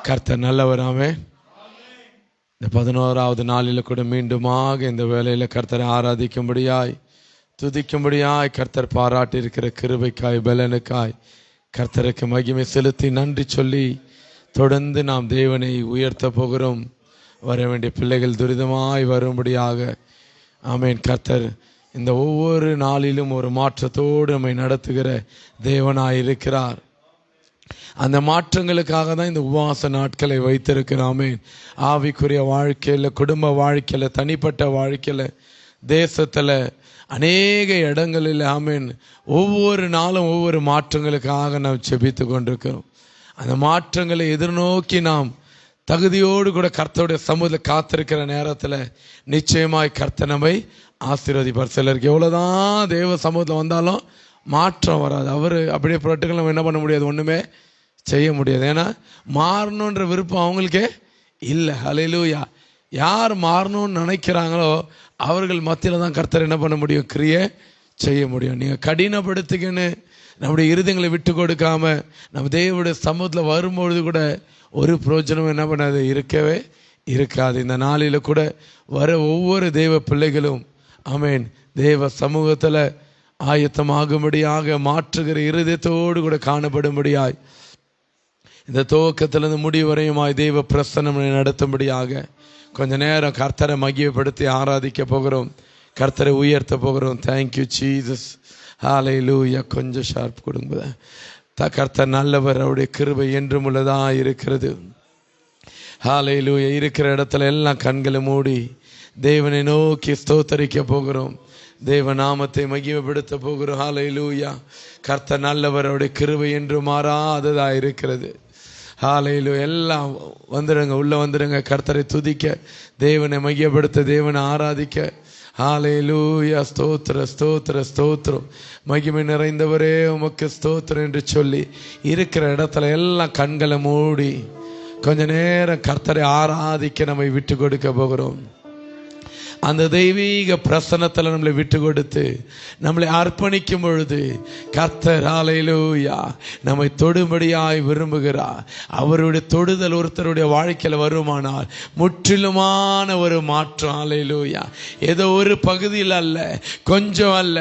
கர்த்தர் நல்லவராமே. இந்த 11வது நாளில் கூட மீண்டுமாக இந்த வேளையில் கர்த்தரை ஆராதிக்கும்படியாய் துதிக்கும்படியாய் கர்த்தர் பாராட்டி இருக்கிற கிருபைக்காய் பலனுக்காய் கர்த்தருக்கு மகிமை செலுத்தி நன்றி சொல்லி தொடர்ந்து நாம் தேவனை உயர்த்த போகிறோம். வர வேண்டிய பிள்ளைகள் துரிதமாய் வரும்படியாக ஆமேன். கர்த்தர் இந்த ஒவ்வொரு நாளிலும் ஒரு மாற்றத்தோடு நம்மை நடத்துகிற தேவனாய் இருக்கிறார். அந்த மாற்றங்களுக்காக தான் இந்த உபவாச நாட்களை வைத்திருக்கிறோமே. ஆவிக்குரிய வாழ்க்கையில், குடும்ப வாழ்க்கையில், தனிப்பட்ட வாழ்க்கையில், தேசத்தில், அநேக இடங்களில் ஆமேன் ஒவ்வொரு நாளும் ஒவ்வொரு மாற்றங்களுக்காக நாம் செபித்து கொண்டிருக்கிறோம். அந்த மாற்றங்களை எதிர்நோக்கி நாம் தகுதியோடு கூட கர்த்தருடைய சமூகத்தில் காத்திருக்கிற நேரத்தில் நிச்சயமாய் கர்த்தர் நம்மை ஆசீர்வதிப்பார். சிலருக்கு எவ்வளோதான் தேவ சமூகத்தில் வந்தாலும் மாற்றம் வராது. அவர் அப்படியே புரட்டுகள் நம்ம என்ன பண்ண முடியாது, ஒன்றுமே செய்ய முடியாது. ஏன்னா மாறணுன்ற விருப்பம் அவங்களுக்கே இல்லை. ஹல்லேலூயா. யார் மாறணும்னு நினைக்கிறாங்களோ அவர்கள் மத்தியில் தான் கர்த்தர் என்ன பண்ண முடியும், கிரியை செய்ய முடியும். நீங்கள் கடினப்படுத்திக்கின்னு நம்முடைய இருதயங்களை விட்டு கொடுக்காம நம்ம தேவனுடைய சமூகத்தில் வரும்பொழுது கூட ஒரு பிரயோஜனம் என்ன பண்ணாது, இருக்கவே இருக்காது. இந்த நாளில் கூட வர ஒவ்வொரு தேவ பிள்ளைகளும் ஆமேன் தேவ சமூகத்தில் ஆயத்தமாகும்படியாக மாற்றுகிற இருதயத்தோடு கூட காணப்படும்படியாய் இந்த துவக்கத்திலிருந்து முடிவு வரையுமாய் தெய்வ பிரசன்னம் நடத்தும்படியாக கொஞ்ச நேரம் கர்த்தரை மகிமைப்படுத்தி ஆராதிக்க போகிறோம். கர்த்தரை உயர்த்த போகிறோம். Thank you Jesus. ஹல்லேலூயா. கொஞ்சம் ஷார்ப் கொடுங்க. கர்த்தர் நல்லவர், அவருடைய கிருபை என்றும் உள்ளதாக இருக்கிறது. ஹல்லேலூயா. இருக்கிற இடத்துல எல்லாம் கண்களை மூடி தேவனை நோக்கி ஸ்தோத்தரிக்க போகிறோம். தேவ நாமத்தை மகிமைப்படுத்த போகிறோம். ஹல்லேலூயா. கர்த்தர் நல்லவர், அவருடைய கிருபை என்றும் மாறாததாக இருக்கிறது. ஹல்லேலூயா. எல்லாம் வந்துடுங்க, உள்ள வந்துடுங்க. கர்த்தரை துதிக்க, தேவனை மகிமைப்படுத்த, தேவனை ஆராதிக்க. ஹல்லேலூயா. ஸ்தோத்திர ஸ்தோத்திர ஸ்தோத்திரம். மகிமை நிறைந்தவரே உமக்கு ஸ்தோத்திரம் என்று சொல்லி இருக்கிற இடத்துல எல்லாம் கண்களை மூடி கொஞ்ச நேரம் கர்த்தரை ஆராதிக்க நம்மை விட்டு கொடுக்க போகிறோம். அந்த தெய்வீக பிரசன்னத்தில் நம்மளை விட்டு கொடுத்து நம்மளை அர்ப்பணிக்கும் பொழுது கர்த்தர் ஹல்லேலூயா நம்மை தொடும்படியாய் விரும்புகிறார். அவருடைய தொடுதல் ஒருத்தருடைய வாழ்க்கையில் வருமானால் முற்றிலுமான ஒரு மாற்றம். ஹல்லேலூயா. ஏதோ ஒரு பகுதியில் அல்ல, கொஞ்சம் அல்ல,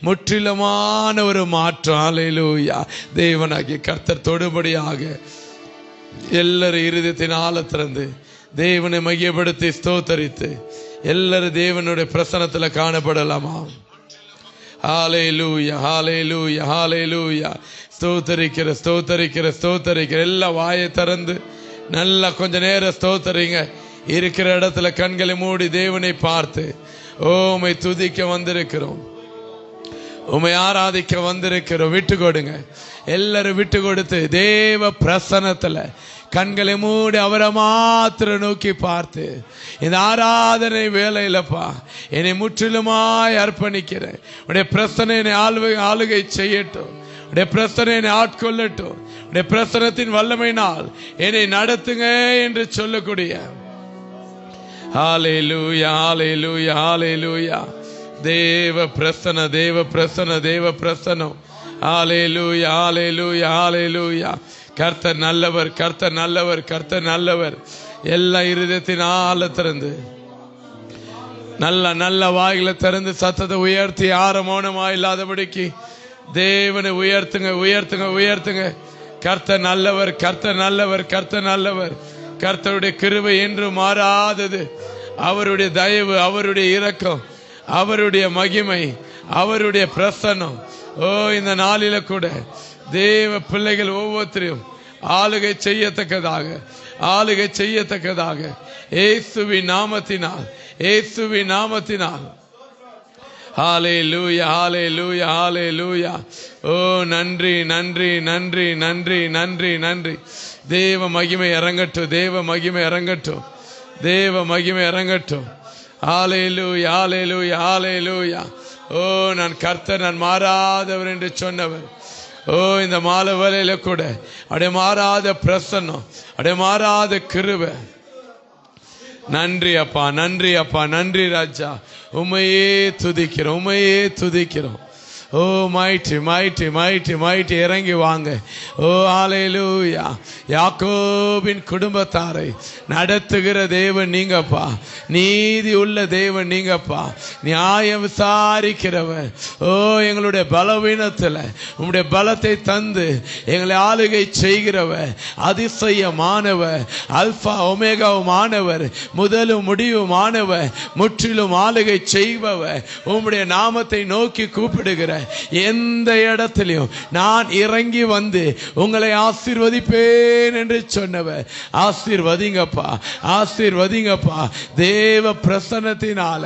முற்றிலுமான ஒரு மாற்றம். ஹல்லேலூயா. தேவனாகிய கர்த்தர் தொடும்படியாக எல்லாரும் இருதயத்தின் ஆழ திறந்து தேவனை மகிமைப்படுத்தி ஸ்தோத்தரித்து எல்லாரும் தேவனுடைய பிரசன்னத்தில் காணப்படலாமா? ஹல்லேலூயா ஹல்லேலூயா ஹல்லேலூயா. ஸ்தோத்தரிக்கிற ஸ்தோத்தரிக்கிற ஸ்தோத்தரிக்கிற எல்லா வாயை திறந்து நல்லா கொஞ்ச நேரம் ஸ்தோத்தரிங்க. இருக்கிற இடத்துல கண்களை மூடி தேவனை பார்த்து உம்மை துதிக்க வந்திருக்கிறோம், உம்மை ஆராதிக்க வந்திருக்கிறோம். விட்டு கொடுங்க. எல்லாரும் விட்டு கொடுத்து தேவ பிரசன்னத்துல கண்களை மூடி அவரை மாத்திர நோக்கி பார்த்து இந்த ஆராதனை வேலையிலப்பா என்னை முற்றிலுமாய் அர்ப்பணிக்கிறேன். உடைய பிரசனை என்னை ஆளுகை செய்யட்டும், உடைய பிரசனை என்னை ஆட்கொள்ளட்டும், உடைய பிரசனத்தின் வல்லமையினால் என்னை நடத்துங்க என்று சொல்லக்கூடிய ஹல்லேலூயா ஹல்லேலூயா ஹல்லேலூயா. தேவ பிரசன தேவ பிரசன தேவ பிரசனம். ஹல்லேலூயா ஹல்லேலூயா ஹல்லேலூயா. கர்த்தர் நல்லவர், கர்த்தர் நல்லவர், கர்த்தர் நல்லவர். எல்லா இருதயத்தின் ஆழ திறந்து நல்ல நல்ல வாயில திறந்து சத்தத்தை உயர்த்தி யார மௌனமா இல்லாதபடிக்கு தேவனை உயர்த்துங்க உயர்த்துங்க உயர்த்துங்க. கர்த்தர் நல்லவர், கர்த்தர் நல்லவர், கர்த்தர் நல்லவர். கர்த்தருடைய கிருபை என்று மாறாதது. அவருடைய தயவு, அவருடைய இரக்கம், அவருடைய மகிமை, அவருடைய பிரசன்னம். ஓ இந்த நாளில கூட தேவ பிள்ளைகள் ஒவ்வொருத்தரையும் ஆளுகை செய்யத்தக்கதாக ஆளுகை செய்யத்தக்கதாக இயேசுவின் நாமத்தினால் இயேசுவின் நாமத்தினால். ஹல்லேலூயா ஹல்லேலூயா ஹல்லேலூயா. ஓ நன்றி நன்றி நன்றி நன்றி நன்றி நன்றி. தேவ மகிமை இறங்கட்டும், தேவ மகிமை இறங்கட்டும், தேவ மகிமை இறங்கட்டும். ஹல்லேலூயா ஹல்லேலூயா ஹல்லேலூயா. ஓ நான் கர்த்தர், நான் மாறாதவர் என்று சொன்னவர். ஓ இந்த மாலை வேளையில கூட அப்படியே மாறாத பிரசன்னம், அப்படியே மாறாத கிருபை. நன்றி அப்பா, நன்றி அப்பா, நன்றி ராஜா. உம்மையே துதிக்கிறோம், உம்மையே துதிக்கிறோம். ஓ மைட்டி மைட்டி மைட்டி மைட்டி இறங்கி வாங்க. ஓ ஹல்லேலூயா. யாக்கோபின் குடும்பத்தாரை நடத்துகிற தேவன் நீங்கப்பா. நீதி உள்ள தேவன் நீங்கப்பா. நியாயம் விசாரிக்கிறவர். ஓ எங்களுடைய பலவீனத்தில் உங்களுடைய பலத்தை தந்து எங்களை ஆளுகை செய்கிறவர். அதிசயமானவர். அல்பா ஒமேகாவுமானவர். முதலும் முடிவுமானவர். முற்றிலும் ஆளுகை செய்பவர். உம்முடைய நாமத்தை நோக்கி கூப்பிடுகிற எந்த இடத்திலும் நான் இறங்கி வந்து உங்களை ஆசீர்வதிப்பேன் என்று சொன்னவர். ஆசீர்வதிங்கப்பா, ஆசீர்வதிங்கப்பா. தேவ பிரசன்னத்தினால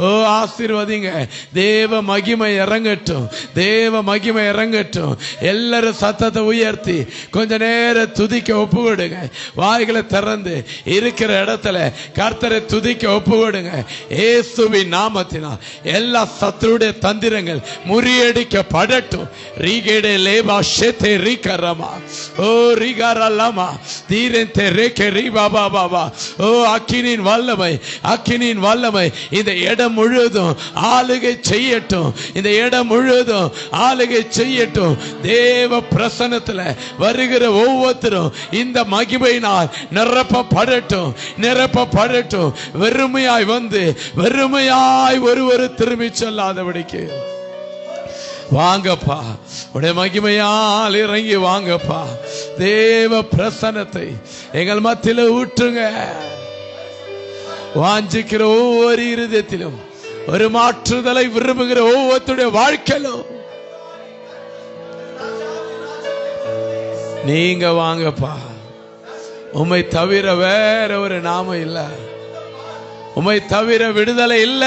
ஓ ஆசீர்வதிங்க. தேவ மகிமை இறங்கட்டும், தேவ மகிமை இறங்கட்டும். எல்லாரும் சத்தத்தை உயர்த்தி கொஞ்ச நேரம் துதிக்க ஒப்பு விடுங்க. வாய்களை திறந்து இருக்கிற இடத்துல கர்த்தரை துதிக்க ஒப்பு விடுங்க. இயேசுவின் நாமத்தினால் எல்லா சத்துருடைய தந்திரங்கள் முறியடிக்கப்படட்டும். ரீகேடே லேபா ஷேதே ரீகரமா ஓ ரீகரலமா தீரந்தே ரேகே ரீபாபா பாபா. ஓ அக்கினின் வல்லமை, அக்கினின் வல்லமை இந்த இடம் முழுவதும் ஆளுகை செய்யட்டும். இந்த இடம் முழுவதும் ஆளுகை செய்யட்டும். தேவ பிரசன்னத்தில் வருகிற ஒவ்வொருத்தரும் இந்த மகிமையினால் நிரப்பப்படட்டும், நிரப்பப்படட்டும். வெறுமையாய் வந்து வெறுமையாய் ஒருவர் திரும்பி செல்லாதபடிக்கு வாங்கப்பா. உடைய மகிமையால் இறங்கி வாங்கப்பா. தேவ பிரசன்னத்தை எங்கள் மத்தியில ஊற்றுங்க. வாஞ்சிக்கிற ஒவ்வொரு இருதயத்திலும் ஒரு மாற்றுதலை விரும்புகிற ஒவ்வொருத்தருடைய வாழ்க்கையிலும் நீங்க வாங்கப்பா. உம்மை தவிர வேற ஒரு நாமம் இல்ல. உம்மை தவிர விடுதலை இல்ல.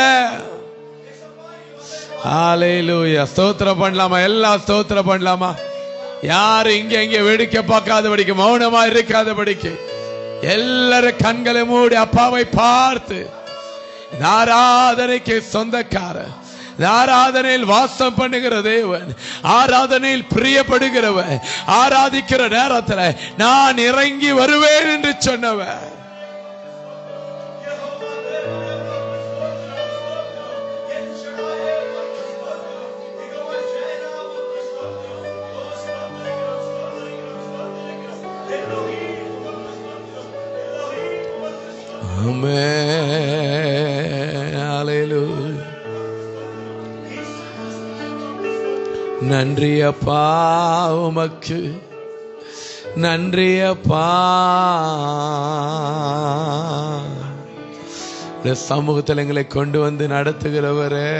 ஹல்லேலூயா. ஸ்தோத்திரம் பண்ணலாமா? எல்லாம் ஸ்தோத்திரம் பண்ணலாமா? யாரு இங்க வேடிக்கை பார்க்காதபடிக்கு, மௌனமா இருக்காதபடிக்கு எல்லாரும் கண்களை மூடி அப்பாவை பார்த்து ஆராதனைக்கு சொந்தக்காரர், ஆராதனையில் வாசம் பண்ணுகிற தேவன், ஆராதனையில் பிரியப்படுகிறவன், ஆராதிக்கிற நேரத்தில் நான் இறங்கி வருவேன் என்று சொன்னவன். நன்றி அப்பா, உமக்கு நன்றி அப்பா. சமூகத்தில் எங்களை கொண்டு வந்து நடத்துகிறவரே,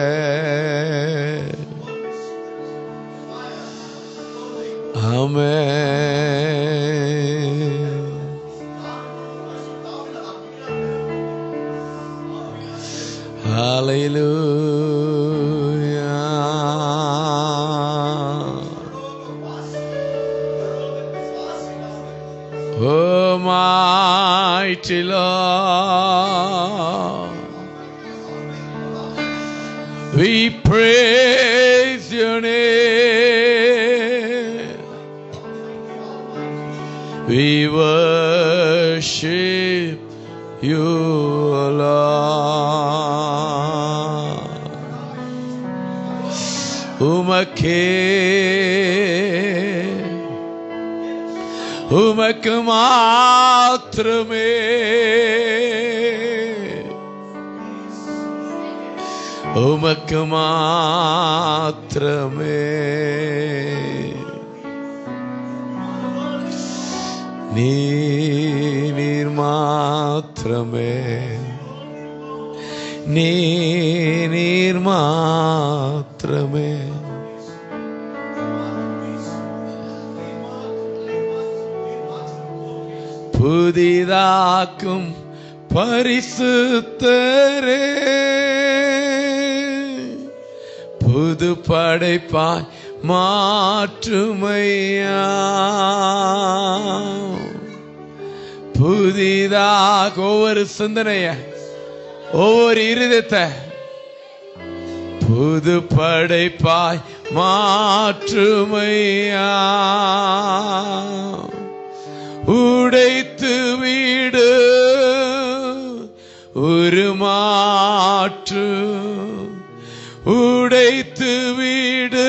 ஆமென். ஹல்லேலூயா. Oh mighty Lord, we praise your name, we worship you, Lord. உமக்கு மாத்திரமே உமக்கு மாத்திரமே நீர் மாத்திரமே நீர் மாத்திரமே புதிதாக்கும் பரிசுத்தரே புது படைப்பாய் மாற்றுமையா புதிதாக ஒவ்வொரு சிந்தனைய ஒவ்வொரு இருதயத்தை புது படைப்பாய் மாற்றுமையா உடைத்து வீடு ஒரு மாற்று உடைத்து வீடு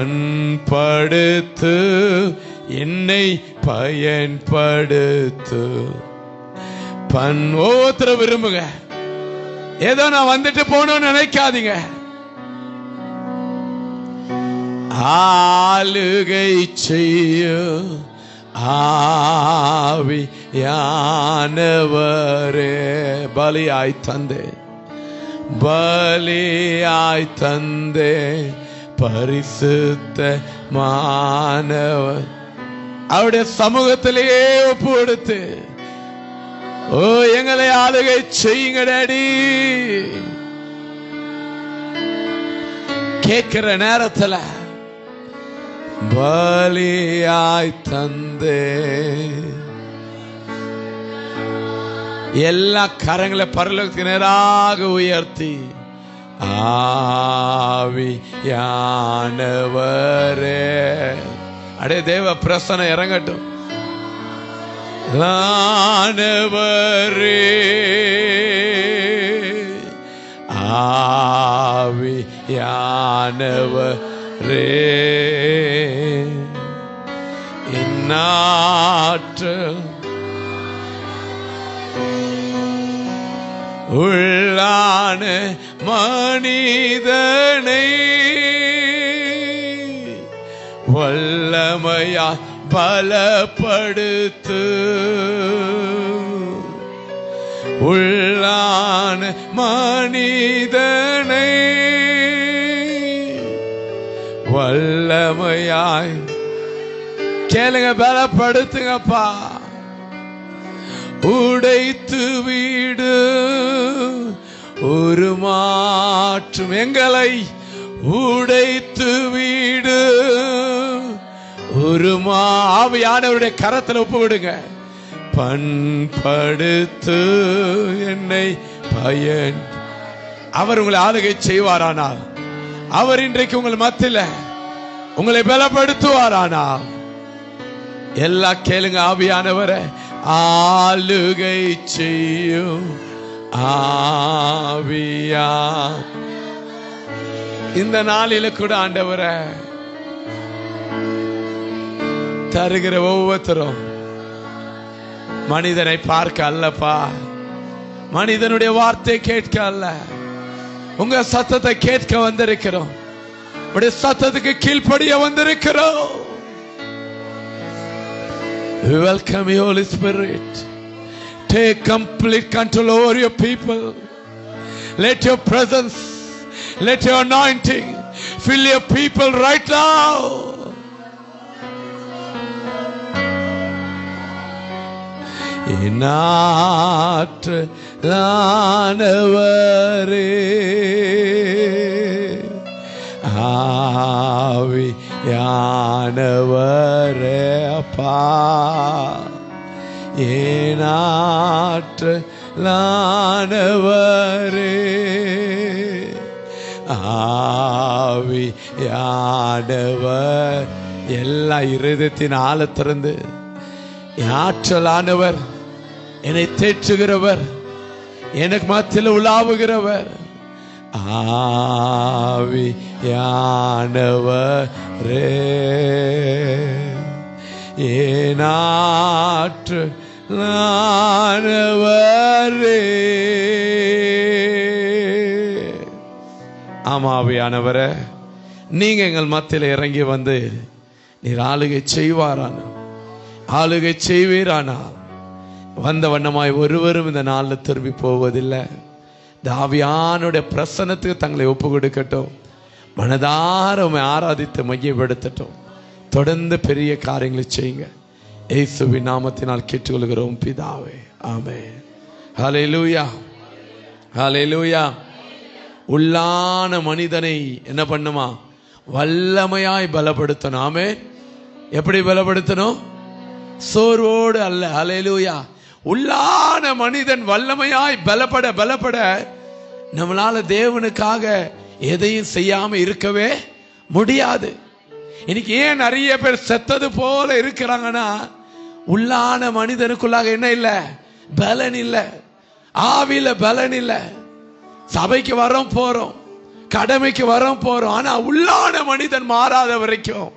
பண்படுத்து, என்னை பயன்படுத்து. ஒவ்வொருத்தர விரும்புங்க. ஏதோ நான் வந்துட்டு போனோம்னு நினைக்காதீங்க. ஆளுகை செய்ய ஆவியானவரே, பலியாய் தந்தே, பலியாய் தந்தே, பரிசுத்த மானவர் அவருடைய சமூகத்திலேயே ஒப்பு கொடுத்து, ஓ எங்களை ஆளுகை செய்யுங்க டாடி. கேட்கிற நேரத்துல பலியாய் தந்தே. எல்லா கரங்களை பரலோகத்துக்கு நேராக உயர்த்தி, ஆவியானவரே, அடே தேவ பிரசன்னம் இறங்கட்டும். ஆனவரே, ஆவியானவரே, இந்நாட்கள் உள்ளான மனிதனை வல்லமையா பலப்படுத்து, உள்ளான மனிதனை வல்லமையாய் கேளுங்க, பலப்படுத்துங்கப்பா. உடைத்து வீடு ஒரு மாற்றும், எங்களை உடைத்து வீடு ஒரு ஆவியானவருடைய கரத்தில் ஒப்பு விடுங்க. பண்படுத்து, என்னை பயன். அவர் உங்களை ஆளுகை செய்வாரானால், அவர் இன்றைக்கு உங்கள் மத்தியில உங்களை பலப்படுத்துவாரானால், எல்லா கேளுங்க. ஆவியானவரை ஆளுகை செய்யும் ஆவியா, இந்த நாளில கூட ஆண்டவரை தருகிற ஒவ்வொருத்தரும் மனிதனை பார்க்க அல்லப்பா, மனிதனுடைய வார்த்தை கேட்க அல்ல, உங்க சத்தத்தை கேட்க வந்திருக்கிறோம். உடைய சத்தத்துக்கு கீழ்ப்படிய வந்திருக்கிறோம். We welcome you, Holy Spirit. Take complete control over your people. Let your presence, let your anointing fill your people right now. இனாற்றலானவரே, ஆவியானவரே அப்பா, ஏனாற்றலானவரே, ஆவியானவர். எல்லா இருதயத்தின் ஆழத்திலிருந்து ஆற்றலானவர், என்னை தேற்றுகிறவர், எனக்கு மத்தியில் உலாவுகிறவர், ஆவியானவரே, ஏனாற்றலானவரே. ஆமா ஆவியானவரே, நீங்க எங்கள் மத்தியில் இறங்கி வந்து நீர் ஆளுகை செய்வாரானா, ஆளுகை செய்வீரானா, வந்த வண்ணமாய் ஒருவரும் இந்த நாளில் திரும்பி போவதில்லை. ஆவியானுடைய பிரசன்னத்துக்கு தங்களை ஒப்பு கொடுக்கட்டும். மனதார உம்மை ஆராதித்து மையப்படுத்தட்டும். தொடர்ந்து பெரிய காரியங்களை செய்யுங்க. இயேசுவின் நாமத்தினால் கேட்டுக்கொள்கிறோம் பிதாவே, ஆமென். ஹல்லேலூயா, ஹல்லேலூயா. உள்ளான மனிதனை என்ன பண்ணுமா? வல்லமையாய் பலப்படுத்தணும். ஆமென். எப்படி பலப்படுத்தணும்? சோர்வோடு அல்ல. ஹல்லேலூயா. உள்ளான மனிதன் வல்லமையாய் பலப்பட பலப்பட நம்மளால தேவனுக்காக எதையும் செய்யாம இருக்கவே முடியாது. இன்னைக்கு ஏன் நிறைய பேர் செத்தது போல இருக்கிறாங்கன்னா, உள்ளான மனிதனுக்குள்ளாக என்ன இல்லை? பலன் இல்லை, ஆவியில பலன் இல்லை. சபைக்கு வரோம் போறோம், கடமைக்கு வர போறோம். ஆனா உள்ளான மனிதன் மாறாத வரைக்கும்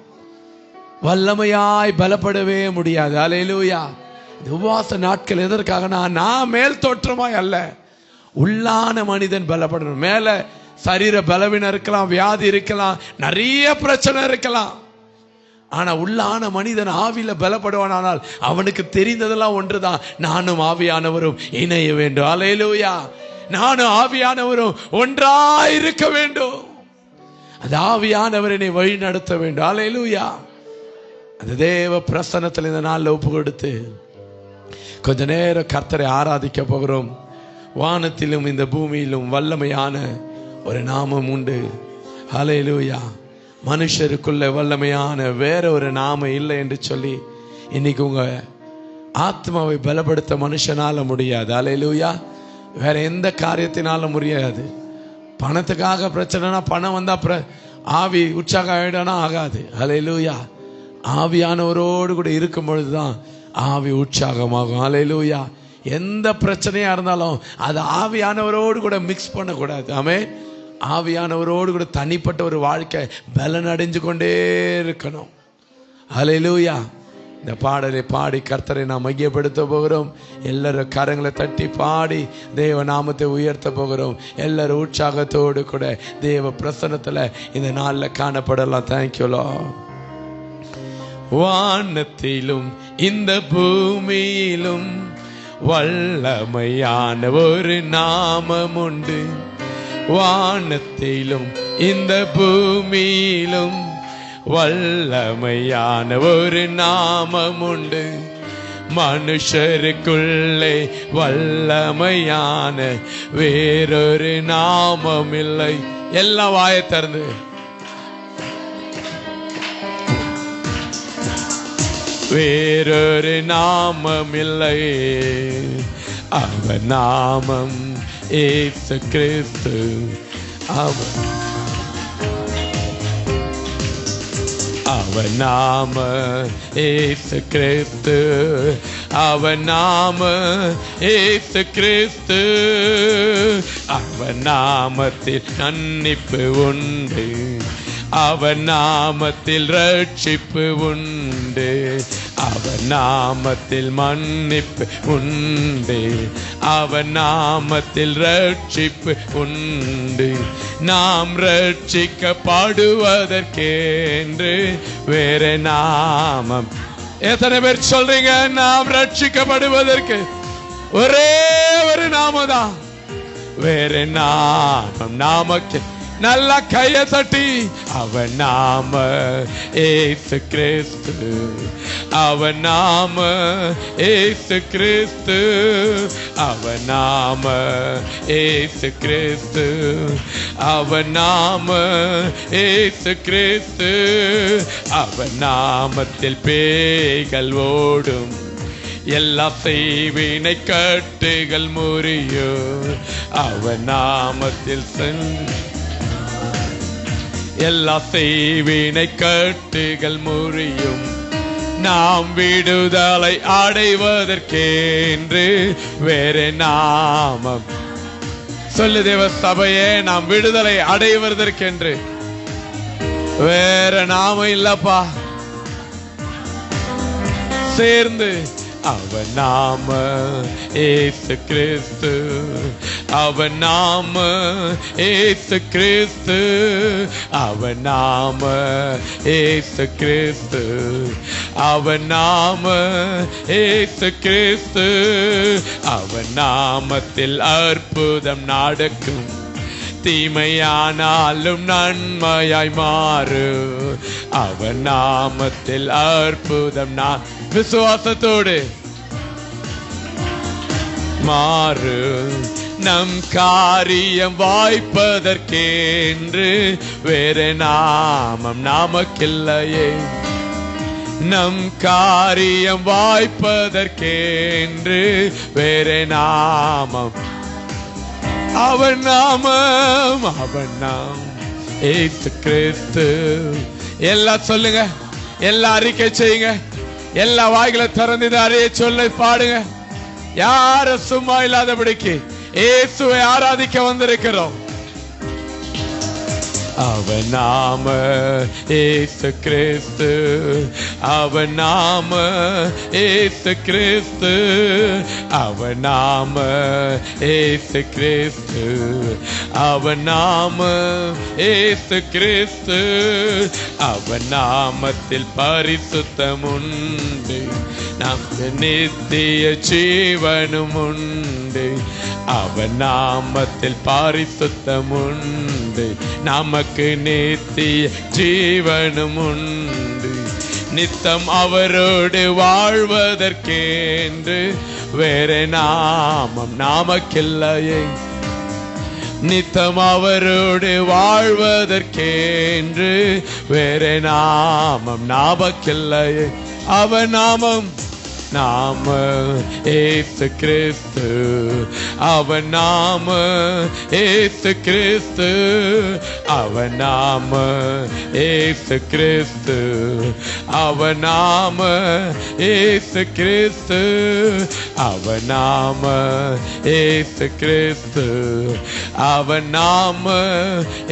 வல்லமையாய் பலப்படவே முடியாது. அல்லேலூயா. உபவாச நாட்கள் எதற்காக? நான் மேல் தோற்றமாய் அல்ல, உள்ளான மனிதன் பலப்படணும். மேல சரீர பலவீனம் இருக்கலாம், வியாதி இருக்கலாம், நிறைய பிரச்சனை இருக்கலாம். ஆனா உள்ளான மனிதன் ஆவியில பலப்படுவானால் அவனுக்கு தெரிந்ததெல்லாம் ஒன்றுதான், நானும் ஆவியானவரும் இணைய வேண்டும். அல்லேலூயா. நானும் ஆவியானவரும் ஒன்றாயிருக்க வேண்டும். அந்த ஆவியானவர் என்னை வழி நடத்த வேண்டும். அல்லேலூயா. அந்த தேவ பிரசன்னத்தில் இந்த நாளில் ஒப்பு கொடுத்து கொஞ்ச நேரம் கர்த்தரை ஆராதிக்க போகிறோம். வானத்திலும் இந்த பூமியிலும் வல்லமையான ஒரு நாமம் உண்டு. அல்லேலூயா. மனுஷருக்குள்ள வல்லமையான வேற ஒரு நாமம் இல்லை என்று சொல்லி இன்னைக்கு உங்க ஆத்மாவை பலப்படுத்த மனுஷனால முடியாது. அல்லேலூயா. வேற எந்த காரியத்தினால முடியாது. பணத்துக்காக பிரச்சனைனா பணம் வந்தா ஆவி உற்சாகம் ஆயிடானா ஆகாது. அல்லேலூயா. ஆவியானவரோடு கூட இருக்கும் பொழுதுதான் ஆவி உற்சாகமாகும். அல்லேலூயா. எந்த பிரச்சனையா இருந்தாலும் அது ஆவியானவரோடு கூட மிக்ஸ் பண்ணக்கூடாது. ஆமென். ஆவியானவரோடு கூட தனிப்பட்ட ஒரு வாழ்க்கை பலன் அடைஞ்சு கொண்டே இருக்கணும். அல்லேலூயா. இந்த பாடலை பாடி கர்த்தரை நாம் மையப்படுத்த போகிறோம். எல்லாரும் கரங்களை தட்டி பாடி தேவ நாமத்தை உயர்த்த போகிறோம். எல்லாரும் உற்சாகத்தோடு கூட தேவ பிரசன்னத்துல இந்த நாளில் காணப்படலாம். Thank you Lord. வானத்திலும் இந்த பூமியிலும் வல்லமையான ஒரு நாமம் உண்டு. வானத்திலும் இந்த பூமியிலும் வல்லமையான ஒரு நாமம் உண்டு. மனுஷருக்குள்ளே வல்லமையான வேறொரு நாமம் இல்லை. எல்லாம் வாயை திறந்து வேறொரு நாமம் இல்லை. அவர் நாமம் இயேசு கிறிஸ்து. அவர் நாம இயேசு கிறிஸ்து. அவர் நாம இயேசு கிறிஸ்து. அவர் நாமத்தில் மன்னிப்பு உண்டு. அவர் நாமத்தில் ரட்சிப்பு உண்டு. அவர் நாமத்தில் மன்னிப்பு உண்டு. அவர் நாமத்தில் ரட்சிப்பு உண்டு. நாம் ரட்சிக்கப்படுவதற்கென்று வேற நாமம். எத்தனை பேர் சொல்றீங்க நாம் ரட்சிக்கப்படுவதற்கு ஒரே ஒரு நாமம் தான்? வேற நாமம் நமக்கு நல்லா கையை தட்டி அவன் நாம இயேசு கிறிஸ்து. அவன் நாம இயேசு கிறிஸ்து. அவன் நாம இயேசு கிறிஸ்து. அவன் நாம இயேசு கிறிஸ்து. அவன் நாமத்தில் பேய்கள் ஓடும். எல்லா செய்வினை கட்டுகள் முறியும். அவன் நாமத்தில் எல்லா செய்வினை கட்டுகள் முறியும். நாம் விடுதலை அடைவதற்கென்று வேற நாமம். சொல்லு தேவ சபையே, நாம் விடுதலை அடைவதற்கென்று வேற நாமம் இல்லப்பா. சேர்ந்து அவன் நாம இயேசு கிறிஸ்து. அவன் நாம இயேசு கிறிஸ்து. அவன் நாம இயேசு கிறிஸ்து. அவன் நாம இயேசு கிறிஸ்து. அவன் நாமத்தில் அற்புதம் நடக்கும். தீமையானாலும் நன்மையாய் மாறு. அவன் நாமத்தில் அற்புதம் விசுவாசத்தோடு மாறு. நம் காரியம் வாய்ப்பதற்கென்று வேற நாமம் நமக்கில்லையே. நம் காரியம் வாய்ப்பதற்கென்று வேற நாமம். அவன் நாமம், அவன் நாமம் இயேசு கிறிஸ்து. எல்லாம் சொல்லுங்க, எல்லா அறிக்கை செய்யுங்க, எல்லா வாய்களை திறந்து அறிய சொல்ல பாடுங்க. யாரும் சும்மா இல்லாதபடிக்கு இயேசுவை ஆராதிக்க வந்திருக்கிறோம். அவன் நாம இயேசு கிறிஸ்து, அவன் நாம இயேசு கிறிஸ்து, அவன் நாம இயேசு கிறிஸ்து, அவன் நாம இயேசு கிறிஸ்து, அவன் நாமத்தில் பரிசுத்தம் உண்டு, நமக்கு நித்திய ஜீவனும் உண்டு, அவன் நாமத்தில் பரிசுத்தம் உண்டு, நமக்கு நித்திய ஜீவனும் உண்டு, நித்தம் அவரோடு வாழ்வதற்கென்று வேற நாமம் நமக்கில்லையே, நித்தம் அவரோடு வாழ்வதற்கென்று வேற நாமம் நமக்கில்லையே, அவன் நாமம் நாம இயேசு கிறிஸ்து, அவன் நாம இயேசு கிறிஸ்து, அவன் நாம இயேசு கிறிஸ்து, அவன் நாம இயேசு கிறிஸ்து, அவன் நாம இயேசு கிறிஸ்து, அவன் நாம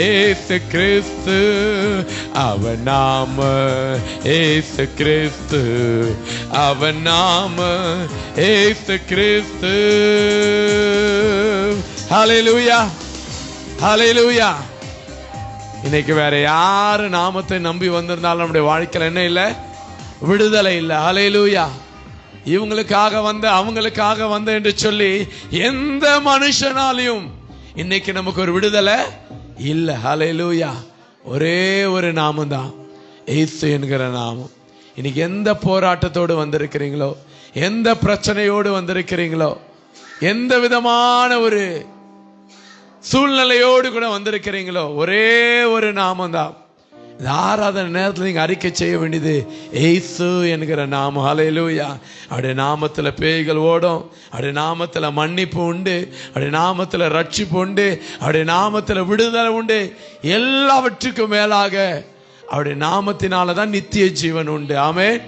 இயேசு கிறிஸ்து, அவன் நாம இயேசு கிறிஸ்து, அவன் நாம இயேசு கிறிஸ்து. ஹல்லேலூயா, ஹல்லேலூயா. இன்னைக்கு வேற யாரு நாமத்தை நம்பி வந்திருந்தாலும் நம்முடைய வாழ்க்கையில் என்ன இல்லை? விடுதலை இல்லை. ஹல்லேலூயா. இவங்களுக்காக வந்த அவங்களுக்காக வந்த என்று சொல்லி எந்த மனுஷனாலையும் இன்னைக்கு நமக்கு ஒரு விடுதலை இல்லை. ஹல்லேலூயா. ஒரே ஒரு நாமம் தான், இயேசு என்கிற நாமம். இன்னைக்கு எந்த போராட்டத்தோடு வந்திருக்கிறீங்களோ, எந்த பிரச்சனையோடு வந்திருக்கிறீங்களோ, எந்த விதமான ஒரு சூழ்நிலையோடு கூட வந்திருக்கிறீங்களோ, ஒரே ஒரு நாமம் தான். ஆராதனை நேரத்தில் நீங்க அறிக்கை செய்ய வேண்டியது இயேசு என்கிற நாமம். ஹல்லேலூயா. அவருடைய நாமத்தில் பேய்கள் ஓடும், அவருடைய நாமத்தில் மன்னிப்பு உண்டு, அவருடைய நாமத்தில் ரட்சிப்பு உண்டு, அவருடைய நாமத்தில் விடுதலை உண்டு. எல்லாவற்றுக்கும் மேலாக அவருடைய நாமத்தினால தான் நித்திய ஜீவன் உண்டு. ஆமென்.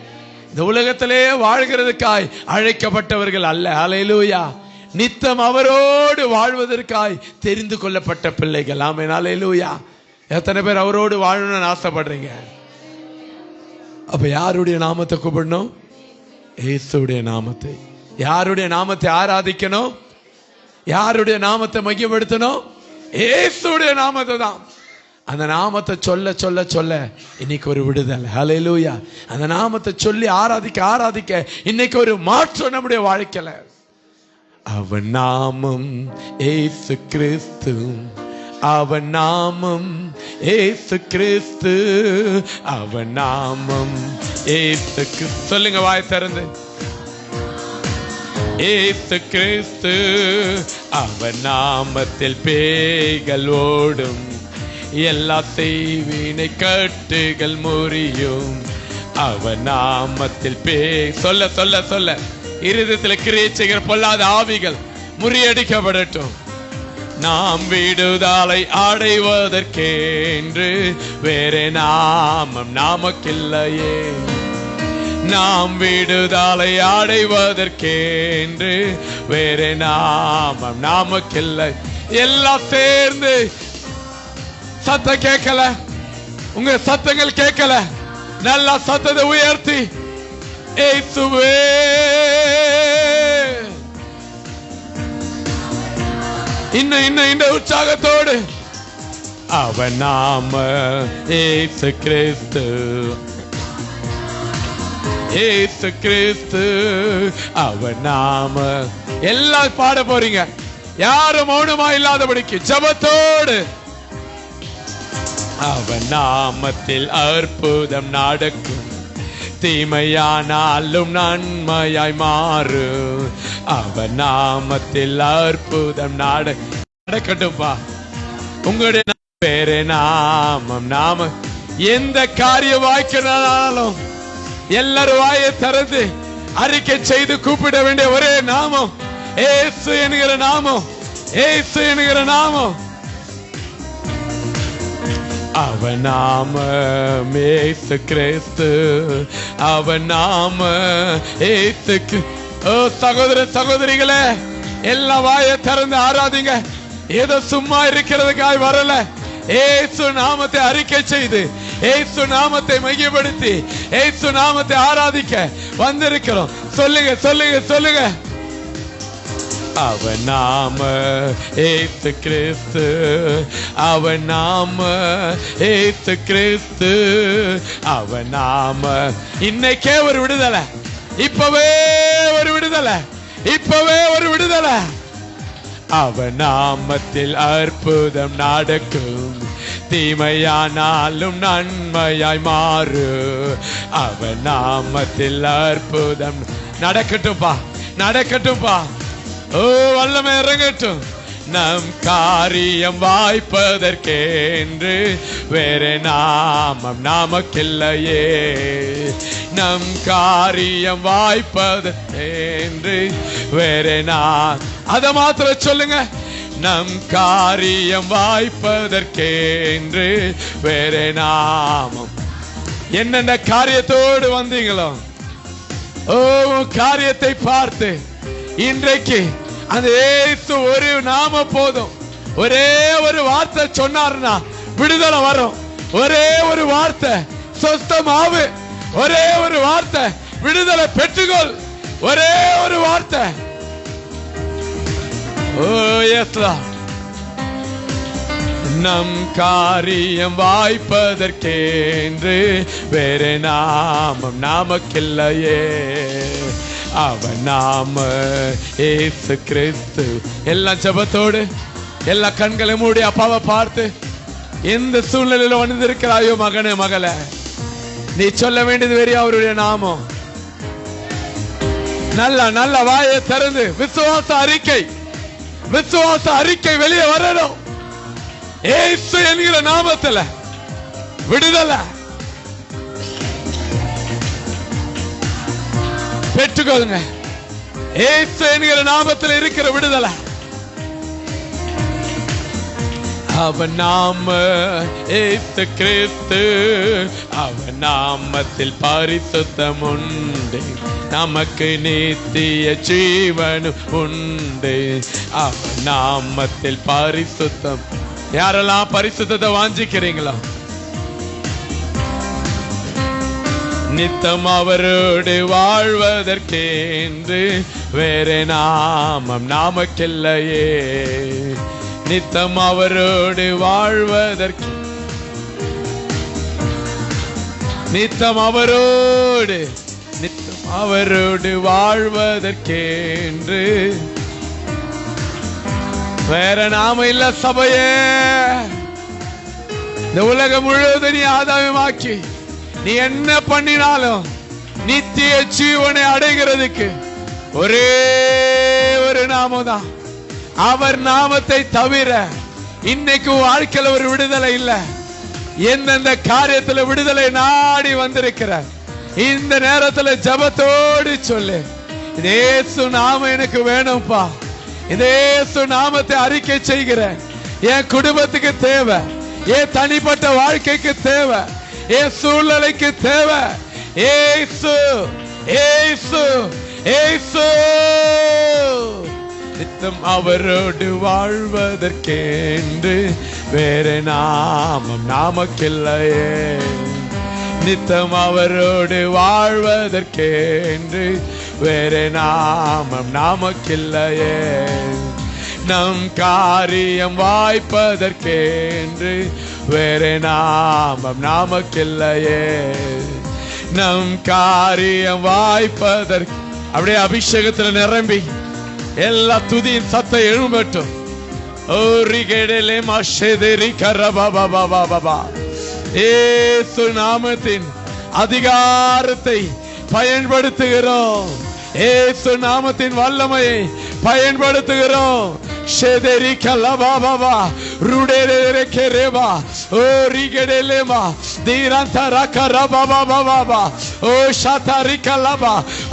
இந்த உலகத்திலே வாழ்கிறதுக்காய் அழைக்கப்பட்டவர்கள் அல்ல. ஹல்லேலூயா. நித்தம் அவரோடு வாழ்வதற்காய் தெரிந்து கொள்ளப்பட்ட பிள்ளைகள். ஆமென். ஹல்லேலூயா. எத்தனை பேர் அவரோடு வாழணும்னு ஆசைப்படுறீங்க? அப்ப யாருடைய நாமத்தை கூப்பிடணும்? இயேசுடைய நாமத்தை. யாருடைய நாமத்தை ஆராதிக்கணும்? யாருடைய நாமத்தை மையப்படுத்தணும்? இயேசுடைய நாமத்தை தான். அந்த நாமத்தை சொல்ல சொல்ல சொல்ல இன்னைக்கு ஒரு விடுதலை. ஹல்லேலூயா. அந்த நாமத்தை சொல்லி ஆராதிக்க ஆராதிக்க இன்னைக்கு ஒரு மாற்றம் நம்முடைய வாழ்க்கையில. அவன் நாமம் இயேசு கிறிஸ்து, அவன் நாமம் இயேசு கிறிஸ்து, அவன் நாமம் இயேசு கிறிஸ்து. சொல்லுங்க வாய் திறந்து. இயேசு கிறிஸ்து, அவன் நாமத்தில் பேய்கள் ஓடும், எல்லா தீவினை கட்டுகள் முறியும், அவன் நாமத்தில் சொல்ல சொல்ல சொல்ல இருதயத்தில் கிரியை செய்கிற பொல்லாத ஆவிகள் முறியடிக்கப்படட்டும். நாம் விடுதலை அடைவதற்கென்று வேற நாமம் நமக்கில்லையே, நாம் விடுதலை அடைவதற்கென்று வேற நாமம் நமக்கில்லை. எல்லாம் சேர்ந்து சத்தம் கேட்கல, உங்க சத்தங்கள் கேட்கல, நல்லா சத்தத்தை உயர்த்தி இயேசுவே இன்ன உற்சாகத்தோடு அவன் நாம இயேசு கிறிஸ்து, இயேசு கிறிஸ்து, அவன் நாம. எல்லாம் பாட போறீங்க, யாரும் மௌனமா இல்லாதபடிக்கு ஜபத்தோடு. அவன் நாமத்தில் அற்புதம் நடக்கும், தீமையானாலும் நன்மையாய் மாறும். அவன் நாமத்தில் அற்புதம் நடக்கட்டும்பா. உங்களுடைய வேற நாமம் நாம எந்த காரிய வாய்க்கிறாலும் எல்லாரும் வாயை திறந்து அறிக்கை செய்து கூப்பிட வேண்டிய ஒரே நாமம் இயேசு என்கிற நாமம், இயேசு என்கிற நாமம். அவன் நாமம் இயேசு கிறிஸ்து, அவன் நாமம் இயேசு. ஓ சகோதர சகோதரிகளே, எல்லா வாயை திறந்து ஆராதிங்க. ஏதோ சும்மா இருக்கிறதுக்காக வரல, இயேசு நாமத்தை அறிக்கை செய்து, இயேசு நாமத்தை மையப்படுத்தி, இயேசு நாமத்தை ஆராதிக்க வந்திருக்கிறோம். சொல்லுங்க சொல்லுங்க சொல்லுங்க. அவன் நாம ஏசு கிறிஸ்து, அவன் நாம ஏசு கிறிஸ்து, அவன் நாம. இன்னைக்கே ஒரு விடுதலை, இப்பவே ஒரு விடுதலை, இப்பவே ஒரு விடுதலை. அவன் நாமத்தில் அற்புதம் நடக்கும், தீமையானாலும் நன்மையாய் மாறு. அவன் நாமத்தில் அற்புதம் நடக்கட்டும்பா, நடக்கட்டும்பா. ஓ, வல்லமை இறங்கட்டும். நம் காரியம் வாய்ப்பதற்கென்று வேற நாமம் நமக்கில்லையே. நம் காரியம் வாய்ப்பதற்கென்று வேற அத மாத்திரம் சொல்லுங்க. நம் காரியம் வாய்ப்பதற்கென்று வேற நாமம். என்னென்ன காரியத்தோடு வந்தீங்களோ, ஓ, காரியத்தை பார்த்து இன்றைக்கு அந்த இயேசு ஒரு நாம போதும். ஒரே ஒரு வார்த்தை சொன்னார்னா விடுதலை வரும். ஒரே ஒரு வார்த்தை சொஸ்தமாவு, ஒரே ஒரு வார்த்தை விடுதலை பெற்றுக்கொள், ஒரே ஒரு வார்த்தை. ஓ எஸ் லார்ட். நம் காரியம் வாய்ப்பதற்கென்று வேற நாமம் நமக்கில்லையே. அவன் நாம இயேசு கிறிஸ்து. எல்லா ஜெபத்தோடு, எல்லா கண்களை மூடி அப்பாவை பார்த்து, எந்த சூழ்நிலையில வந்திருக்கிறாயோ மகனே மகளே, நீ சொல்ல வேண்டியது வேற அவருடைய நாமம். நல்ல நல்ல வாயை திறந்து விசுவாச அறிக்கை, விசுவாச அறிக்கை வெளியே வரணும். இயேசு என்கிற நாமத்துல விடுதலை பெற்றுக்கொள்ளுங்க. இயேசு என்கிற நாமத்தில் இருக்கிற விடுதலை. அவன் நாம இயேசு கிறிஸ்து, அவன் நாமத்தில் பரிசுத்தம் உண்டு, நமக்கு நித்திய ஜீவனும் உண்டு. அவன் நாமத்தில் பரிசுத்தம். யாரெல்லாம் பரிசுத்தத்தை வாஞ்சிக்கிறீங்களா? நித்தம் அவரோடு வாழ்வதற்கென்று வேற நாமம் நமக்கில்லையே. நித்தம் அவரோடு வாழ்வதற்கு, நித்தம் அவரோடு, நித்தம் அவரோடு வாழ்வதற்கென்று வேற நாம இல்ல. சபையே, இந்த உலகம் முழுவதும் நீ ஆதாயமாக்கி நீ என்ன பண்ணினாலும் நித்திய ஜீவனை அடைகிறதுக்கு ஒரே ஒரு நாமம் தான். அவர் நாமத்தை தவிர இன்னைக்கு வாழ்க்கையில ஒரு விடுதலை இல்ல. எந்தெந்த காரியத்துல விடுதலை நாடி வந்திருக்கிற இந்த நேரத்துல ஜெபத்தோடு சொல்லு, இயேசு நாமம் எனக்கு வேணும்பா, இயேசு நாமத்தை அறிக்கை செய்கிறேன். என் குடும்பத்துக்கு தேவை, என் தனிப்பட்ட வாழ்க்கைக்கு தேவை, என் சூழ்நிலைக்கு தேவை. இயேசு இயேசு இயேசு. நித்தம் அவரோடு வாழ்வதற்கென்று வேற நாமம் நமக்கில்லையே. நித்தம் அவரோடு வாழ்வதற்கென்று வேற நாமம் நமக்கில்லையே. நம் காரியம் வாய்ப்பதற்கென்று வேற நாமம் நமக்கில்லையே. நம் காரியம் வாய்ப்பதற்கு அப்படியே அபிஷேகத்துல நிரம்பி எல்லா துதியின் சத்தம் எழும்பட்டும். இயேசு நாமத்தின் அதிகாரத்தை பயன்படுத்துகிறோம். இயேசு நாமத்தின் வல்லமையை பயன்படுத்துகிறோம்.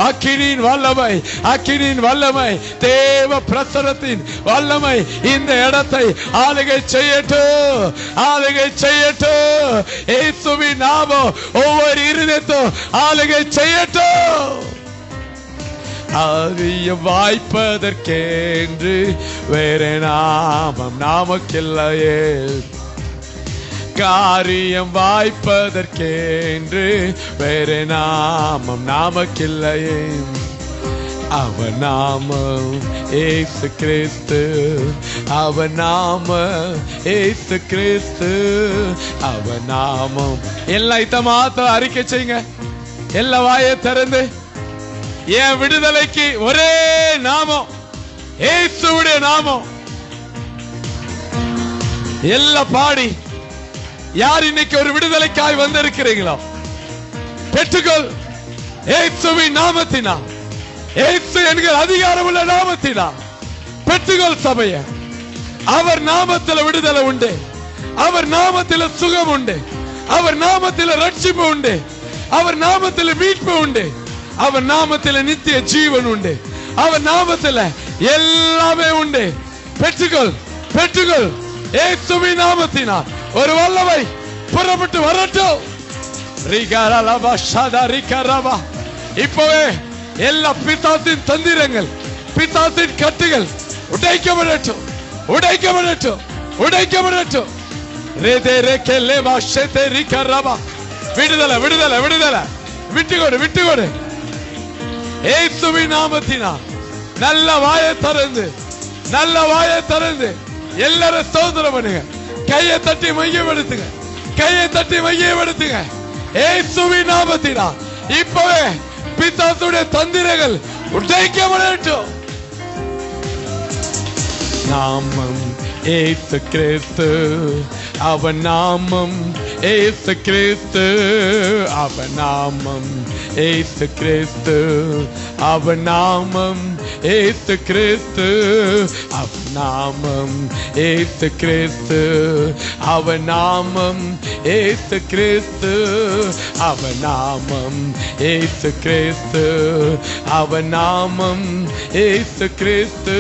அக்கினியின் வல்லமை, அக்கினியின் வல்லமை, தேவ பிரசனத்தின் வல்லமை இந்த இடத்தை ஆளுகை செய்யட்டும், ஆளுகை செய்யட்டும். இயேசுவின் நாமம் ஒவ்வொரு இருதயத்தையும் ஆளுகை செய்யட்டும். அறிய வாய்ப்பதற்கென்று வேற நாமம் நமக்கில்லையே. காரியம் வாய்ப்பதற்கென்று வேற நாமம் நாமக்கில்லையே. அவர் நாமம் இயேசு கிறிஸ்து, அவர் நாமம் இயேசு கிறிஸ்து, அவர் நாமம். எல்லாம் இத மாத்திரம் அறிக்கை செய்யுங்க. எல்லா வாயை திறந்து என் விடுதலைக்கு ஒரே நாமம் இயேசுவுடைய நாமம். எல்லாம் பாடி. யார் இன்னைக்கு ஒரு விடுதலைக்காய் வந்திருக்கிறீங்களோ பெற்றுக்கொள். இயேசுவின் நாமத்தினால், இயேசு என்கிற அதிகாரம் உள்ள நாமத்தினால் பெற்றுக்கொள் சபைய. அவர் நாமத்தில் விடுதலை உண்டு, அவர் நாமத்தில் சுகம் உண்டு, அவர் நாமத்தில் ரட்சிப்பு உண்டு, அவர் நாமத்தில் மீட்பு உண்டு, அவர் நாமத்தில் நித்திய ஜீவன் உண்டு, அவர் நாமத்தில் எல்லாமே உண்டு. பெற்றுக்கொள், பெற்றுக்கொள். இயேசுவின் நாமத்தினால் ஒரு வல்லமை புறப்பட்டு வரட்டும். இப்பவே எல்லா பிசாசின் தந்திரங்கள், பிசாசின் கட்டுகள் உடைக்கப்படட்டும், உடைக்கப்படட்டும், உடைக்கப்படட்டும். விடுதலை, விடுதலை, விடுதலை. விட்டுக்கொடு, விட்டுக்கொடு. இயேசுவின் நாமத்தினால் நல்ல வாயை திறந்து, நல்ல வாயை திறந்து எல்லாரும் ஸ்தோத்திரம் பண்ணுங்க. கையை தட்டி மையப்படுத்துங்க, கையை தட்டி மையப்படுத்துங்க. இயேசுவின் நாமத்தினால் இப்பவே பிசாசுடைய தந்திரங்கள் உடைக்கப்படட்டும். நாமம் இயேசு கிறிஸ்து, அவர் நாமம் இயேசு கிறிஸ்து, அவர் நாமம் இயேசு கிறிஸ்து, அவர் நாமம் இயேசு கிறிஸ்து, அவர் நாமம் இயேசு கிறிஸ்து, அவர் நாமம் இயேசு கிறிஸ்து, அவர் நாமம் இயேசு கிறிஸ்து, அவர் நாமம் இயேசு கிறிஸ்து,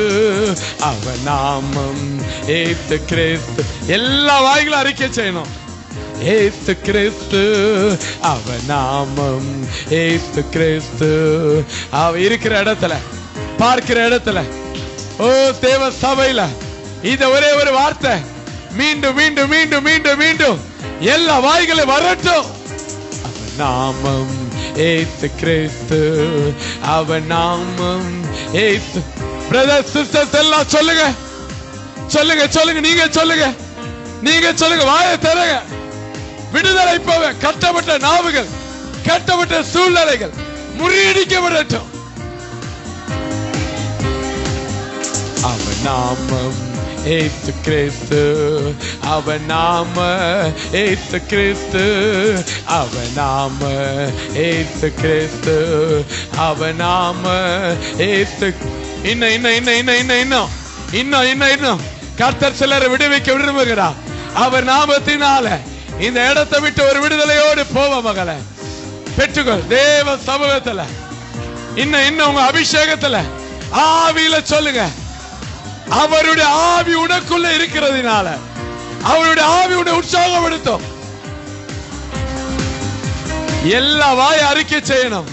அவர் நாமம் இயேசு கிறிஸ்து. எல்லா வாய்களும் அறிக்கை செய்யணும். இயேசு கிறிஸ்து, அவர் நாமம் இயேசு கிறிஸ்து. அவ இருக்கிற இடத்துல, பார்க்கிற இடத்துல, ஓ தேவ சபையில இந்த ஒரே ஒரு வார்த்தை மீண்டும் மீண்டும் மீண்டும் மீண்டும் மீண்டும் எல்லா வாய்களும் வரட்டும். அவர் நாமம் இயேசு கிறிஸ்து, அவர் நாமம் இயேசு. பிரதர்ஸ் சிஸ்டர்ஸ் எல்லாம் சொல்லுங்க, சொல்லுங்க, சொல்லுங்க. நீங்க சொல்லுங்க, நீங்க சொல்லுங்க. வாயை திறங்க. விடுதலை போக கட்டப்பட்ட நாவுகள், கட்டப்பட்ட சூழ்நிலைகள் முறியடிக்கப்படட்டும். அவர் நாமம் இயேசு கிறிஸ்து, அவர் நாம இயேசு கிறிஸ்து, அவர் நாம இயேசு கிறிஸ்து, அவர் நாம இயேசு. இன்னும் இன்னும் இன்னும் இன்னும் இன்னும் இன்னும் இன்னும் இன்னும் இன்னும் கர்த்தர் சிலரை விடுவிக்க விரும்புகிறார். அவர் நாமத்தினால இந்த இடத்தை விட்டு ஒரு விடுதலையோடு போவ மகளே. பெற்றுக்கொள் தேவ சமூகத்துல. இன்னும் இன்னும் உங்க அபிஷேகத்துல ஆவியில சொல்லுங்க. அவருடைய ஆவி உனக்குள்ள இருக்கிறதுனால அவருடைய ஆவி உன்னை உற்சாகப்படுத்தும். எல்லா வாயை அறிக்கை செய்யணும்.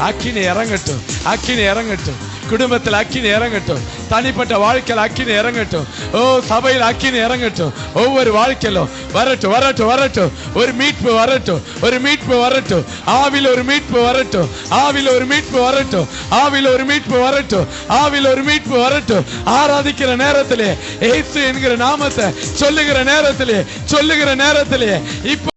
அக்கினி இறங்கட்டும், அக்கினி இறங்கட்டும். குடும்பத்தில் அக்கினி இறங்கட்டும், தனிப்பட்ட வாழ்க்கையில் அக்கினி இறங்கட்டும். ஓ சபையில் அக்கினி இறங்கட்டும். ஒவ்வொரு வாழ்க்கையிலும் வரட்டும், வரட்டும், வரட்டும். ஒரு மீட்பு வரட்டும், ஒரு மீட்பு வரட்டும். ஆவில ஒரு மீட்பு வரட்டும், ஆவில ஒரு மீட்பு வரட்டும், ஆவில ஒரு மீட்பு வரட்டும், ஆவில ஒரு மீட்பு வரட்டும். ஆராதிக்கிற நேரத்திலே, இயேசு என்கிற நாமத்தை சொல்லுகிற நேரத்திலே, சொல்லுகிற நேரத்திலே இப்போ